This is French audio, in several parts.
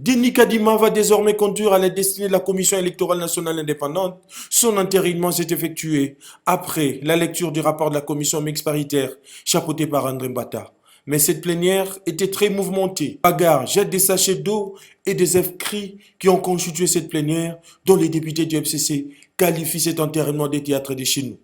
Denis Kadima va désormais conduire à la destinée de la Commission électorale nationale indépendante. Son entérinement s'est effectué après la lecture du rapport de la commission mixte paritaire, chapeautée par André Mbata. Mais cette plénière était très mouvementée. Bagarre, jette des sachets d'eau et des cris qui ont constitué cette plénière, dont les députés du FCC qualifient cet enterrement des théâtres de chez nous.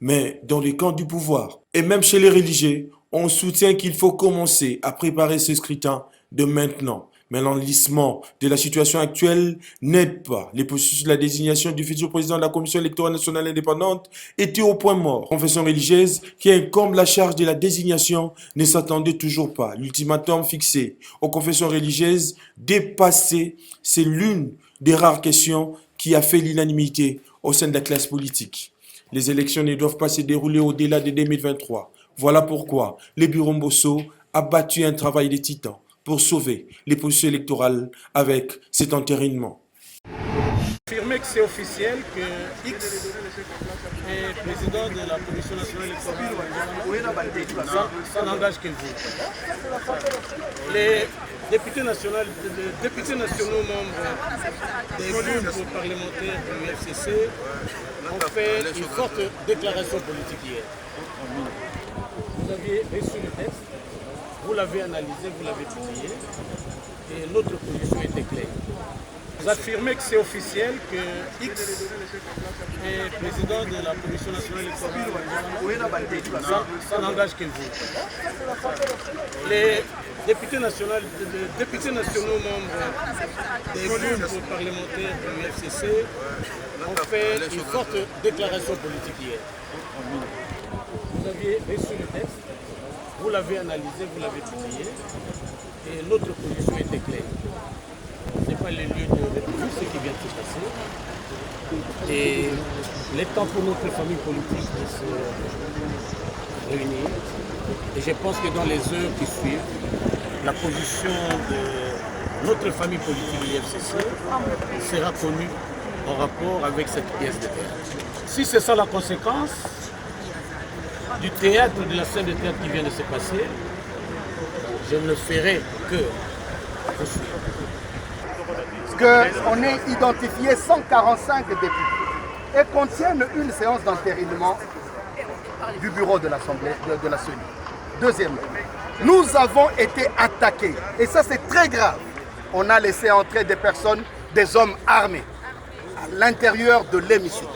Mais dans les camps du pouvoir, et même chez les religieux, on soutient qu'il faut commencer à préparer ce scrutin de maintenant. Mais l'enlisement de la situation actuelle n'aide pas. Les processus de la désignation du futur président de la Commission électorale nationale indépendante étaient au point mort. La confession religieuse, qui incombe la charge de la désignation, ne s'attendait toujours pas. L'ultimatum fixé aux confessions religieuses dépassé, c'est l'une des rares questions qui a fait l'unanimité au sein de la classe politique. Les élections ne doivent pas se dérouler au-delà de 2023. Voilà pourquoi le bureau Mbosso a battu un travail de titan pour sauver les processus électoraux avec cet entérinement. Affirmer que c'est officiel que X est président de la Commission nationale électorale, ça n'engage que vous. Les députés nationaux membres des groupes parlementaires du FCC ont fait une forte déclaration politique hier. Vous aviez reçu le texte, vous l'avez analysé, vous l'avez publié, et notre position était claire. Vous affirmez que c'est officiel que X est président de la Commission nationale électorale, ça n'engage que vous. Les députés nationaux membres des groupes parlementaires du FCC ont fait une forte déclaration politique hier. Vous aviez reçu le texte, vous l'avez analysé, vous l'avez publié, et notre position était claire. Ce n'est pas le lieu de répondre ce qui vient de se passer. Et il est temps pour notre famille politique de se réunir. Et je pense que dans les heures qui suivent, la position de notre famille politique de l'IFCC sera connue en rapport avec cette pièce de théâtre. Si c'est ça la conséquence du théâtre, de la scène de théâtre qui vient de se passer, je ne ferai que poursuivre. Qu'on ait identifié 145 députés et qu'on tienne une séance d'entérinement du bureau de l'Assemblée de la CENI. Deuxièmement, nous avons été attaqués, et ça c'est très grave. On a laissé entrer des personnes, des hommes armés, à l'intérieur de l'hémicycle,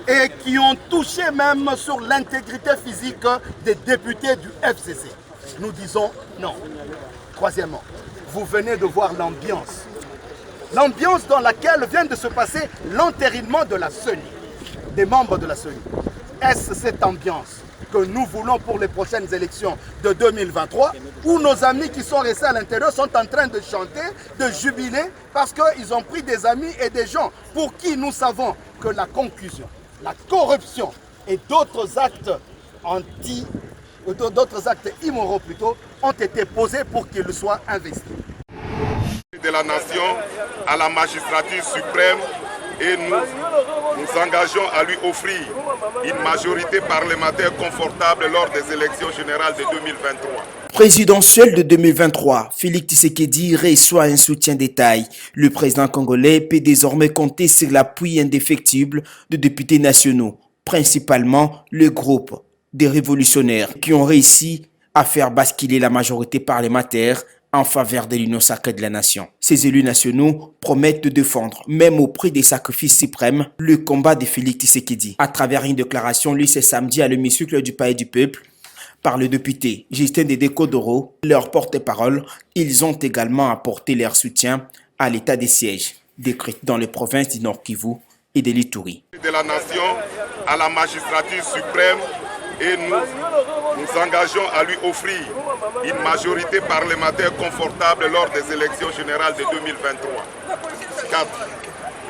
et qui ont touché même sur l'intégrité physique des députés du FCC. Nous disons non. Troisièmement, vous venez de voir l'ambiance. L'ambiance dans laquelle vient de se passer l'entérinement de la CENI, des membres de la CENI. Est-ce cette ambiance que nous voulons pour les prochaines élections de 2023, où nos amis qui sont restés à l'intérieur sont en train de chanter, de jubiler, parce qu'ils ont pris des amis et des gens pour qui nous savons que la conclusion, la corruption et d'autres actes immoraux plutôt, ont été posés pour qu'ils soient investis. De la nation à la magistrature suprême, et nous nous engageons à lui offrir une majorité parlementaire confortable lors des élections générales de 2023. Présidentielle de 2023, Félix Tshisekedi reçoit un soutien détail. Le président congolais peut désormais compter sur l'appui indéfectible de députés nationaux, principalement le groupe des révolutionnaires qui ont réussi à faire basculer la majorité parlementaire en faveur de l'union sacrée de la nation. Ces élus nationaux promettent de défendre, même au prix des sacrifices suprêmes, le combat de Félix Tshisekedi. À travers une déclaration lue ce samedi à l'hémicycle du Palais du Peuple, par le député Justin Dédé-Kodoro, leur porte-parole, ils ont également apporté leur soutien à l'état des sièges, décrété dans les provinces du Nord Kivu et de l'Ituri. De la nation à la magistrature suprême, et nous nous engageons à lui offrir une majorité parlementaire confortable lors des élections générales de 2023. 4.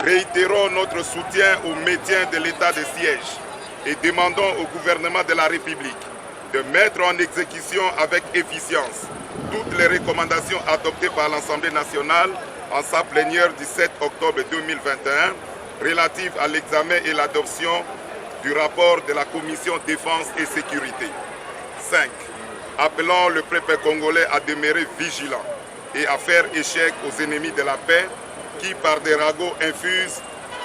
Réitérons notre soutien au maintien de l'état de siège et demandons au gouvernement de la République de mettre en exécution avec efficience toutes les recommandations adoptées par l'Assemblée nationale en sa plénière du 7 octobre 2021 relatives à l'examen et l'adoption du rapport de la Commission Défense et Sécurité. 5. Appelons le peuple congolais à demeurer vigilant et à faire échec aux ennemis de la paix qui, par des ragots, infusent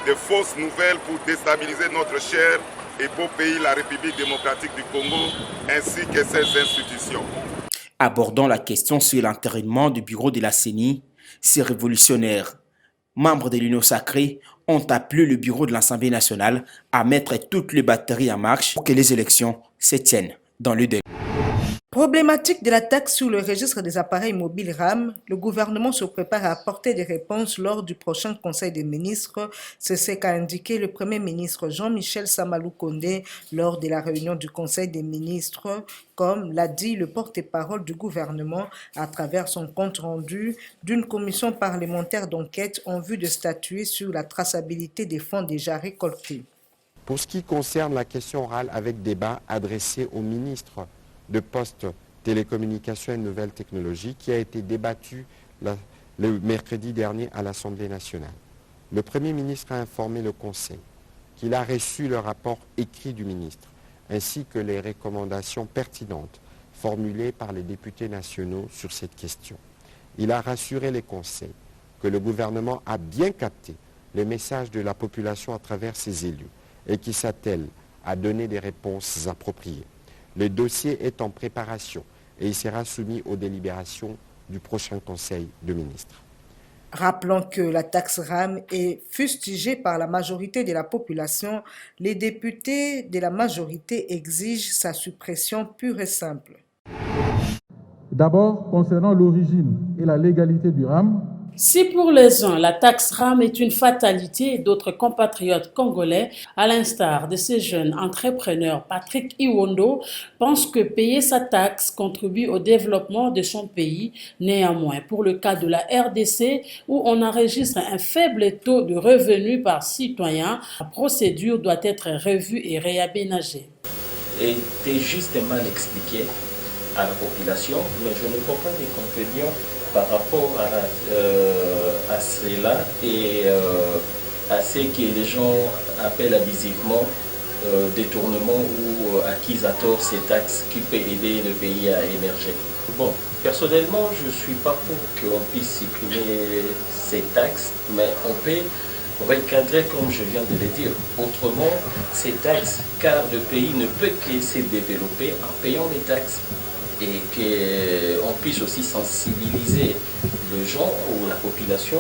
de fausses nouvelles pour déstabiliser notre cher et beau pays, la République démocratique du Congo, ainsi que ses institutions. Abordant la question sur l'enterrement du bureau de la CENI, ces révolutionnaires, membres de l'Union sacrée, ont appelé le bureau de l'Assemblée nationale à mettre toutes les batteries en marche pour que les élections se tiennent dans le délai. Problématique de la taxe sur le registre des appareils mobiles RAM, le gouvernement se prépare à apporter des réponses lors du prochain Conseil des ministres. C'est ce qu'a indiqué le Premier ministre Jean-Michel Sama-Lukonde lors de la réunion du Conseil des ministres, comme l'a dit le porte-parole du gouvernement à travers son compte-rendu d'une commission parlementaire d'enquête en vue de statuer sur la traçabilité des fonds déjà récoltés. Pour ce qui concerne la question orale avec débat adressée au ministre de Postes, Télécommunications et Nouvelles Technologies qui a été débattu le mercredi dernier à l'Assemblée nationale. Le Premier ministre a informé le Conseil qu'il a reçu le rapport écrit du ministre ainsi que les recommandations pertinentes formulées par les députés nationaux sur cette question. Il a rassuré les conseils que le gouvernement a bien capté les messages de la population à travers ses élus et qui s'attelle à donner des réponses appropriées. Le dossier est en préparation et il sera soumis aux délibérations du prochain Conseil de ministres. Rappelons que la taxe RAM est fustigée par la majorité de la population. Les députés de la majorité exigent sa suppression pure et simple. D'abord, concernant l'origine et la légalité du RAM, si pour les uns, la taxe RAM est une fatalité, d'autres compatriotes congolais, à l'instar de ce jeune entrepreneur Patrick Iwondo, pensent que payer sa taxe contribue au développement de son pays. Néanmoins, pour le cas de la RDC, où on enregistre un faible taux de revenus par citoyen, la procédure doit être revue et réaménagée. Était juste mal expliqué à la population, mais je ne vois pas d'inconvénients par rapport à cela et à ce que les gens appellent abusivement détournement ou acquis à tort ces taxes qui peuvent aider le pays à émerger. Bon, personnellement, je ne suis pas pour qu'on puisse supprimer ces taxes, mais on peut recadrer comme je viens de le dire. Autrement, ces taxes, car le pays ne peut que se développer en payant les taxes. Et qu'on puisse aussi sensibiliser les gens ou la population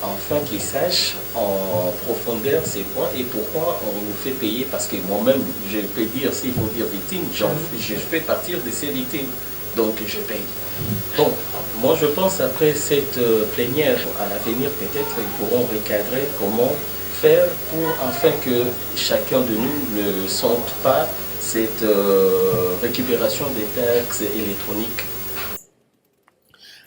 afin qu'ils sachent en profondeur c'est quoi et pourquoi on nous fait payer. Parce que moi-même, je peux dire, s'il faut dire victime, je fais partir de ces victimes, donc je paye. Donc, moi je pense après cette plénière, à l'avenir peut-être, ils pourront recadrer comment faire pour afin que chacun de nous ne sente pas cette récupération des taxes électroniques.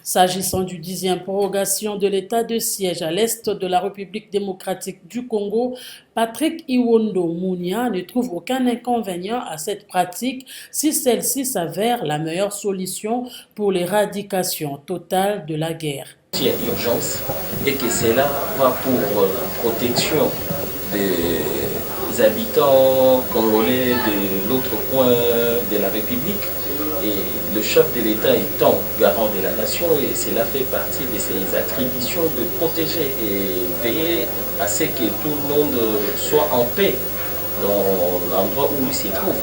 S'agissant du 10e prorogation de l'état de siège à l'est de la République démocratique du Congo, Patrick Iwondo Mounia ne trouve aucun inconvénient à cette pratique si celle-ci s'avère la meilleure solution pour l'éradication totale de la guerre. Il y a urgence et que cela va pour la protection des habitants congolais de l'autre coin de la République et le chef de l'État étant garant de la nation et cela fait partie de ses attributions de protéger et veiller à ce que tout le monde soit en paix dans l'endroit où il se trouve.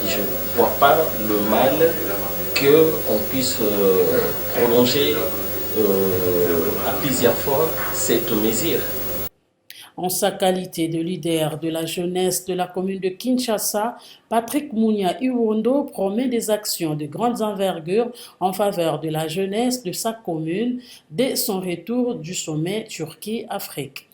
Et je ne vois pas le mal qu'on puisse prolonger à plusieurs fois cette mesure. En sa qualité de leader de la jeunesse de la commune de Kinshasa, Patrick Mounia Iwondo promet des actions de grande envergure en faveur de la jeunesse de sa commune dès son retour du sommet Turquie-Afrique.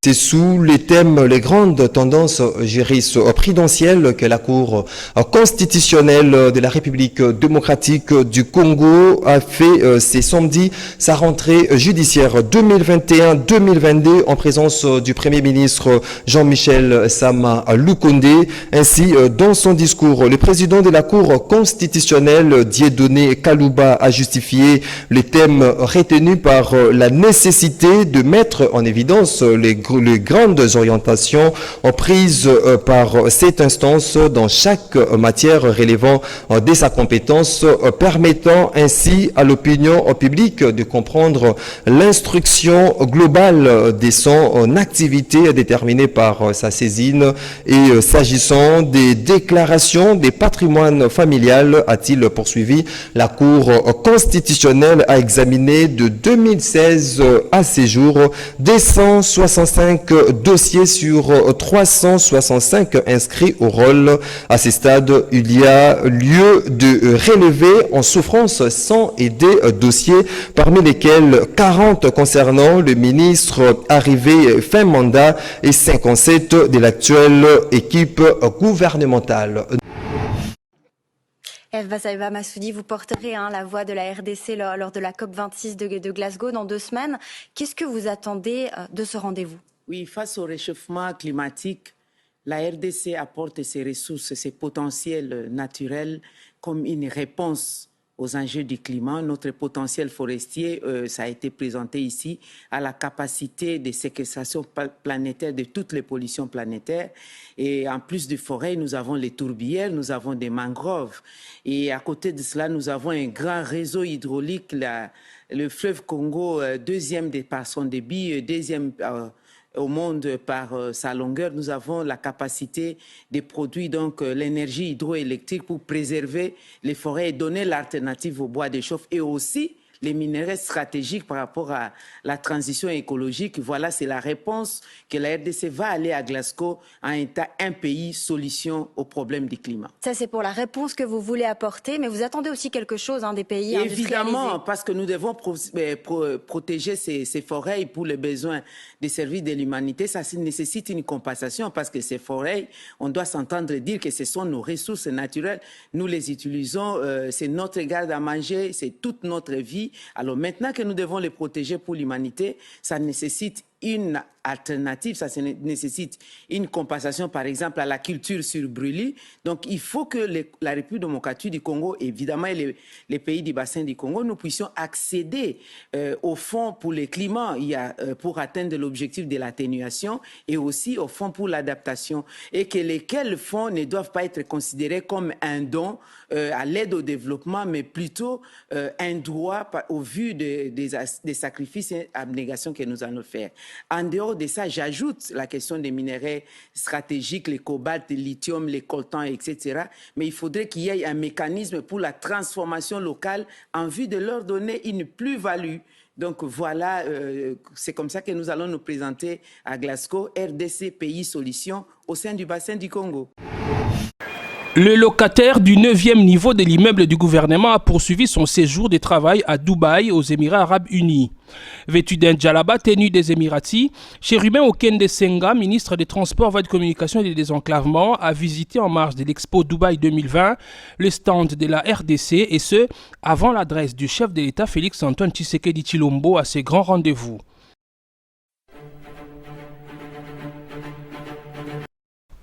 C'est sous les thèmes les grandes tendances jurisprudentielles que la Cour constitutionnelle de la République démocratique du Congo a fait ce samedi sa rentrée judiciaire 2021-2022 en présence du Premier ministre Jean-Michel Sama-Lukonde. Ainsi, dans son discours, le président de la Cour constitutionnelle, Dieudonné Kalouba, a justifié les thèmes retenus par la nécessité de mettre en évidence les les grandes orientations prises par cette instance dans chaque matière relevant de sa compétence, permettant ainsi à l'opinion publique de comprendre l'instruction globale de son activité déterminée par sa saisine. Et s'agissant des déclarations des patrimoines familial, a-t-il poursuivi, la Cour constitutionnelle a examiné de 2016 à ces jours des 165 dossiers sur 365 inscrits au rôle. À ce stade, il y a lieu de relever en souffrance 102 dossiers, parmi lesquels 40 concernant le ministre arrivé fin mandat et 57 de l'actuelle équipe gouvernementale. Eva Massoudi, vous porterez la voix de la RDC lors de la COP26 de Glasgow dans 2 semaines. Qu'est-ce que vous attendez de ce rendez-vous? Oui, face au réchauffement climatique, la RDC apporte ses ressources, ses potentiels naturels comme une réponse aux enjeux du climat. Notre potentiel forestier, ça a été présenté ici, à la capacité de séquestration planétaire de toutes les pollutions planétaires. Et en plus de forêts, nous avons les tourbières, nous avons des mangroves. Et à côté de cela, nous avons un grand réseau hydraulique, le fleuve Congo, deuxième par son débit, deuxième au monde par sa longueur. Nous avons la capacité de produire donc l'énergie hydroélectrique pour préserver les forêts et donner l'alternative au bois de chauffe et aussi les minéraux stratégiques par rapport à la transition écologique. Voilà, c'est la réponse que la RDC va aller à Glasgow en état un pays solution au problème du climat. Ça, c'est pour la réponse que vous voulez apporter, mais vous attendez aussi quelque chose des pays industrialisés. Évidemment, parce que nous devons protéger ces forêts pour les besoins des services de l'humanité. Ça nécessite une compensation parce que ces forêts, on doit s'entendre dire que ce sont nos ressources naturelles. Nous les utilisons, c'est notre garde à manger, c'est toute notre vie. Alors maintenant que nous devons les protéger pour l'humanité, ça nécessite une alternative, ça nécessite une compensation par exemple à la culture sur brûlis. Donc il faut que la République démocratique du Congo, évidemment et les pays du bassin du Congo, nous puissions accéder au fonds pour le climat, pour atteindre l'objectif de l'atténuation et aussi au fonds pour l'adaptation et que lesquels fonds ne doivent pas être considérés comme un don à l'aide au développement, mais plutôt un droit au vu des sacrifices et abnégations que nous allons faire. En dehors de ça, j'ajoute la question des minéraux stratégiques, les cobalt, le lithium, les coltans, etc. Mais il faudrait qu'il y ait un mécanisme pour la transformation locale en vue de leur donner une plus-value. Donc voilà, c'est comme ça que nous allons nous présenter à Glasgow, RDC Pays Solutions, au sein du bassin du Congo. Le locataire du 9e niveau de l'immeuble du gouvernement a poursuivi son séjour de travail à Dubaï, aux Émirats Arabes Unis. Vêtu d'un djellaba tenu des Émiratis, Chérubin Okende Senga, ministre des Transports, Voies de Communication et des Désenclavements, a visité en marge de l'Expo Dubaï 2020 le stand de la RDC et ce, avant l'adresse du chef de l'État Félix-Antoine Tshisekedi Tshilombo à ses grands rendez-vous.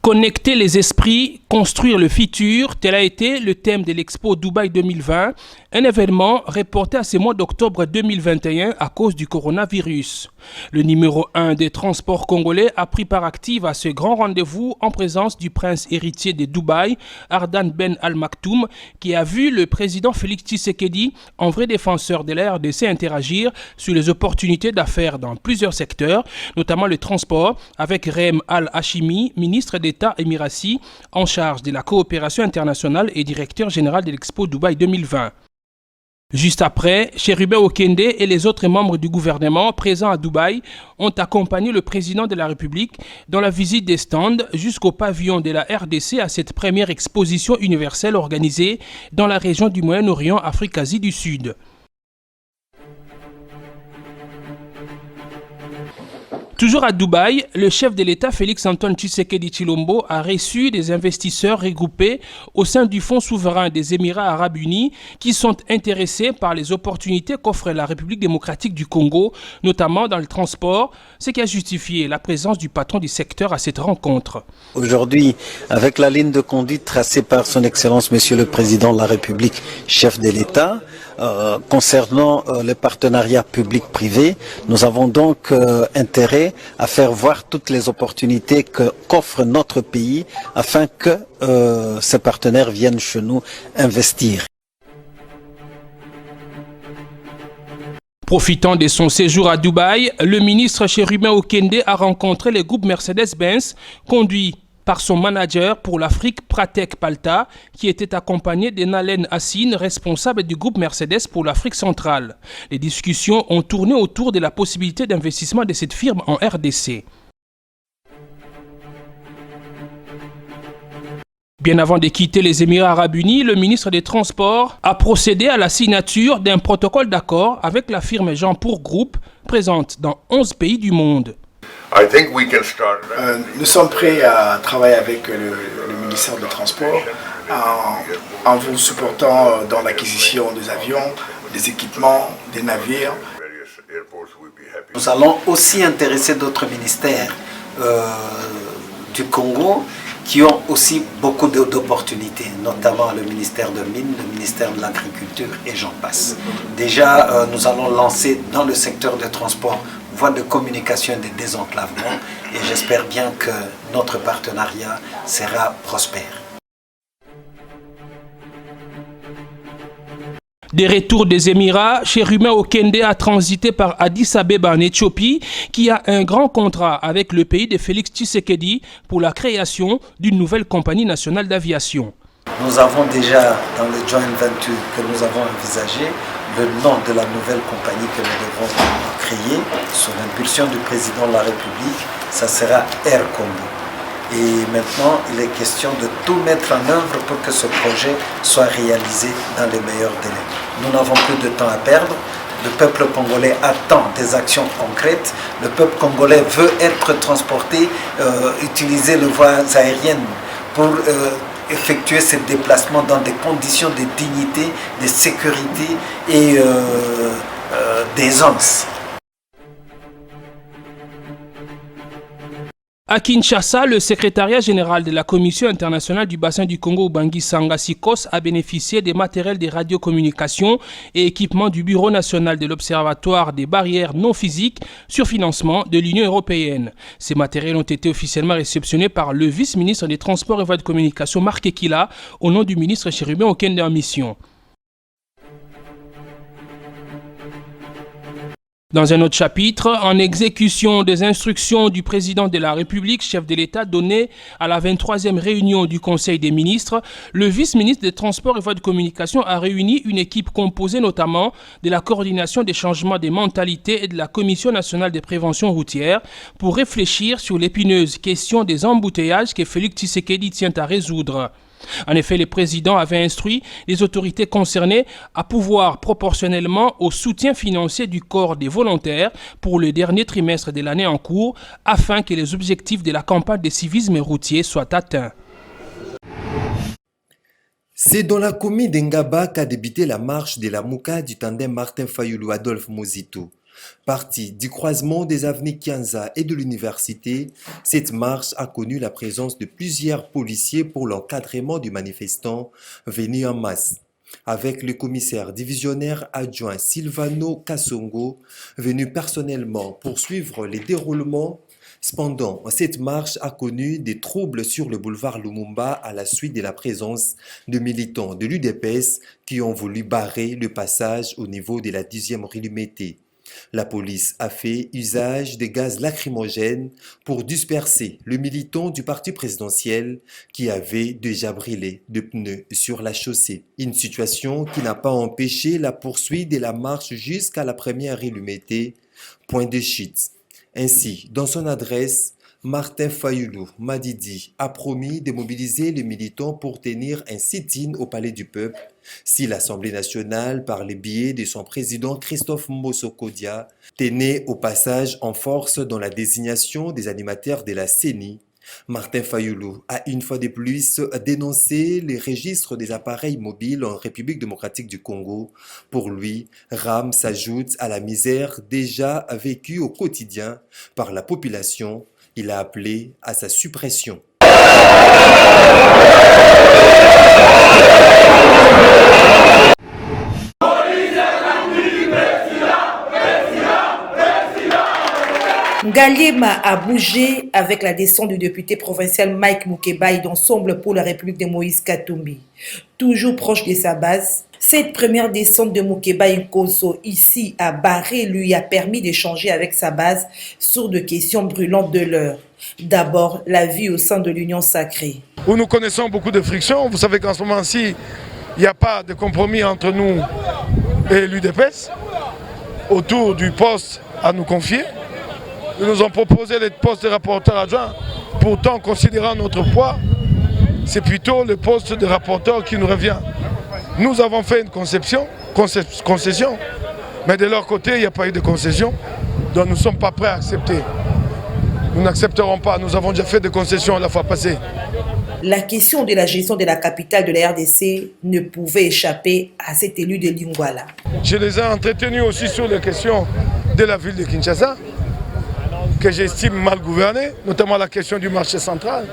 Connecter les esprits, construire le futur, tel a été le thème de l'Expo Dubaï 2020, un événement reporté à ce mois d'octobre 2021 à cause du coronavirus. Le numéro 1 des transports congolais a pris part active à ce grand rendez-vous en présence du prince héritier de Dubaï, Ardan Ben Al Maktoum, qui a vu le président Félix Tshisekedi, en vrai défenseur de la RDC, interagir sur les opportunités d'affaires dans plusieurs secteurs, notamment le transport, avec Reem Al-Hashimi, ministre d'État émirati en charge de la coopération internationale et directeur général de l'Expo Dubaï 2020. Juste après, Chérubin Okende et les autres membres du gouvernement présents à Dubaï ont accompagné le président de la République dans la visite des stands jusqu'au pavillon de la RDC à cette première exposition universelle organisée dans la région du Moyen-Orient, Afrique-Asie du Sud. Toujours à Dubaï, le chef de l'État Félix-Antoine Tshisekedi Tshilombo a reçu des investisseurs regroupés au sein du Fonds souverain des Émirats Arabes Unis qui sont intéressés par les opportunités qu'offre la République démocratique du Congo, notamment dans le transport, ce qui a justifié la présence du patron du secteur à cette rencontre. Aujourd'hui, avec la ligne de conduite tracée par son Excellence Monsieur le Président de la République, chef de l'État, concernant les partenariats publics-privés, nous avons donc intérêt à faire voir toutes les opportunités qu'offre notre pays afin que ces partenaires viennent chez nous investir. Profitant de son séjour à Dubaï, le ministre Chérubin Okende a rencontré le groupe Mercedes-Benz, conduit par son manager pour l'Afrique, Pratek Palta, qui était accompagné de Nalen Hassine, responsable du groupe Mercedes pour l'Afrique centrale. Les discussions ont tourné autour de la possibilité d'investissement de cette firme en RDC. Bien avant de quitter les Émirats arabes unis, le ministre des Transports a procédé à la signature d'un protocole d'accord avec la firme Jeanpour Group, présente dans 11 pays du monde. Nous sommes prêts à travailler avec le ministère des Transports en vous supportant dans l'acquisition des avions, des équipements, des navires. Nous allons aussi intéresser d'autres ministères du Congo qui ont aussi beaucoup d'opportunités, notamment le ministère de Mines, le ministère de l'Agriculture et j'en passe. Déjà, nous allons lancer dans le secteur des transports voies de communication et de désenclavement et j'espère bien que notre partenariat sera prospère. Des retours des Émirats, Chérubin Okende a transité par Addis Abeba en Éthiopie, qui a un grand contrat avec le pays de Félix Tshisekedi pour la création d'une nouvelle compagnie nationale d'aviation. Nous avons déjà, dans le joint venture que nous avons envisagé, le nom de la nouvelle compagnie que nous devons créer, sous l'impulsion du président de la République, ça sera Air Congo. Et maintenant, il est question de tout mettre en œuvre pour que ce projet soit réalisé dans les meilleurs délais. Nous n'avons plus de temps à perdre. Le peuple congolais attend des actions concrètes. Le peuple congolais veut être transporté, utiliser les voies aériennes pour effectuer ces déplacements dans des conditions de dignité, de sécurité et d'aisance. À Kinshasa, le secrétariat général de la Commission internationale du bassin du Congo, Bangui Sanga Sikos, a bénéficié des matériels de radiocommunication et équipements du Bureau national de l'Observatoire des barrières non physiques sur financement de l'Union européenne. Ces matériels ont été officiellement réceptionnés par le vice-ministre des Transports et Voies de Communication, Marc Ekila, au nom du ministre Chérubin Okende en mission. Dans un autre chapitre, en exécution des instructions du président de la République, chef de l'État, données à la 23e réunion du Conseil des ministres, le vice-ministre des Transports et Voies de Communication a réuni une équipe composée notamment de la coordination des changements des mentalités et de la Commission nationale de prévention routière pour réfléchir sur l'épineuse question des embouteillages que Félix Tshisekedi tient à résoudre. En effet, le président avait instruit les autorités concernées à pouvoir proportionnellement au soutien financier du corps des volontaires pour le dernier trimestre de l'année en cours afin que les objectifs de la campagne de civisme routier soient atteints. C'est dans la commune d'Engaba qu'a débuté la marche de la Mouka du tandem Martin Fayulu-Adolphe Mozito. Partie du croisement des avenues Kianza et de l'université, cette marche a connu la présence de plusieurs policiers pour l'encadrement du manifestant venu en masse. Avec le commissaire divisionnaire adjoint Silvano Kassongo, venu personnellement poursuivre les déroulements. Cependant, cette marche a connu des troubles sur le boulevard Lumumba à la suite de la présence de militants de l'UDPS qui ont voulu barrer le passage au niveau de la 10e rue Lumété. La police a fait usage des gaz lacrymogènes pour disperser le militant du parti présidentiel qui avait déjà brûlé de pneus sur la chaussée. Une situation qui n'a pas empêché la poursuite de la marche jusqu'à la première rue Lumété, point de chute. Ainsi, dans son adresse, Martin Fayulu Madidi a promis de mobiliser les militants pour tenir un sit-in au Palais du Peuple si l'Assemblée nationale, par le biais de son président Christophe Mboso-Kodia, tenait au passage en force dans la désignation des animateurs de la CENI. Martin Fayulu a une fois de plus dénoncé les registres des appareils mobiles en République démocratique du Congo. Pour lui, RAM s'ajoute à la misère déjà vécue au quotidien par la population. Il a appelé à sa suppression. Moïse Ngaliema a bougé avec la descente du député provincial Mike Mukebai d'Ensemble pour la République de Moïse Katumbi. Toujours proche de sa base, cette première descente de Mukebai Nkoso ici à Barré lui a permis d'échanger avec sa base sur des questions brûlantes de l'heure. D'abord, la vie au sein de l'Union sacrée. Où nous connaissons beaucoup de frictions. Vous savez qu'en ce moment-ci, il n'y a pas de compromis entre nous et l'UDPS autour du poste à nous confier. Ils nous ont proposé le poste de rapporteur adjoint. Pourtant, considérant notre poids, c'est plutôt le poste de rapporteur qui nous revient. Nous avons fait une concession, mais de leur côté, il n'y a pas eu de concession. Donc nous ne sommes pas prêts à accepter. Nous n'accepterons pas. Nous avons déjà fait des concessions la fois passée. La question de la gestion de la capitale de la RDC ne pouvait échapper à cet élu de Lingwala. Je les ai entretenus aussi sur les questions de la ville de Kinshasa, que j'estime mal gouvernée, notamment la question du marché central,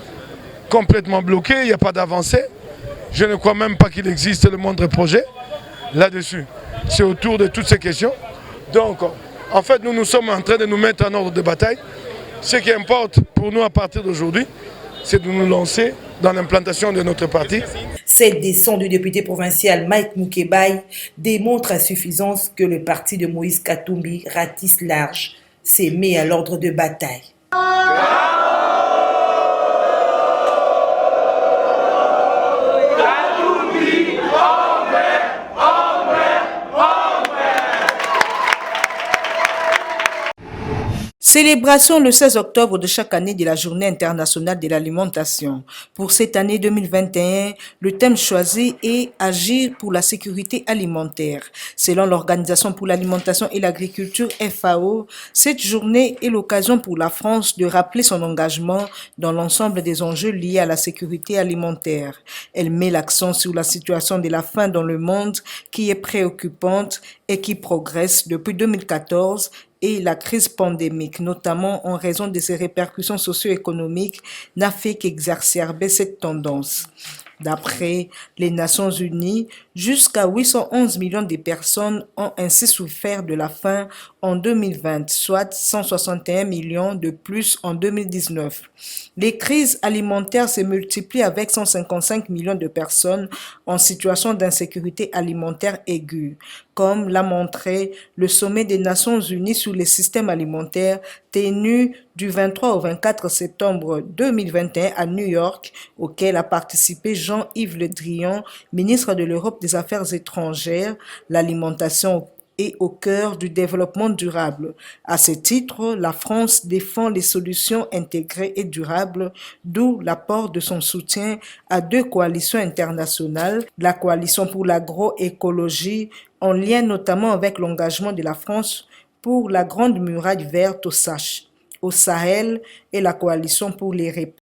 complètement bloqué, il n'y a pas d'avancée. Je ne crois même pas qu'il existe le moindre projet là-dessus. C'est autour de toutes ces questions. Donc, en fait, nous sommes en train de nous mettre en ordre de bataille. Ce qui importe pour nous à partir d'aujourd'hui, c'est de nous lancer dans l'implantation de notre parti. Cette descente du député provincial Mike Mukebai démontre à suffisance que le parti de Moïse Katumbi ratisse large, s'est mis à l'ordre de bataille. Célébration le 16 octobre de chaque année de la Journée internationale de l'alimentation. Pour cette année 2021, le thème choisi est « Agir pour la sécurité alimentaire ». Selon l'Organisation pour l'alimentation et l'agriculture FAO, cette journée est l'occasion pour la France de rappeler son engagement dans l'ensemble des enjeux liés à la sécurité alimentaire. Elle met l'accent sur la situation de la faim dans le monde qui est préoccupante et qui progresse depuis 2014 et la crise pandémique, notamment en raison de ses répercussions socio-économiques, n'a fait qu'exacerber cette tendance. D'après les Nations Unies, jusqu'à 811 millions de personnes ont ainsi souffert de la faim en 2020, soit 161 millions de plus en 2019. Les crises alimentaires se multiplient avec 155 millions de personnes en situation d'insécurité alimentaire aiguë, comme l'a montré le sommet des Nations Unies sur les systèmes alimentaires tenu du 23 au 24 septembre 2021 à New York, auquel a participé Jean-Yves Le Drian, ministre de l'Europe des Affaires étrangères, l'alimentation et au cœur du développement durable. À ce titre, la France défend les solutions intégrées et durables, d'où l'apport de son soutien à 2 coalitions internationales, la coalition pour l'agroécologie, en lien notamment avec l'engagement de la France pour la Grande Muraille Verte au Sahel et la coalition pour les réponses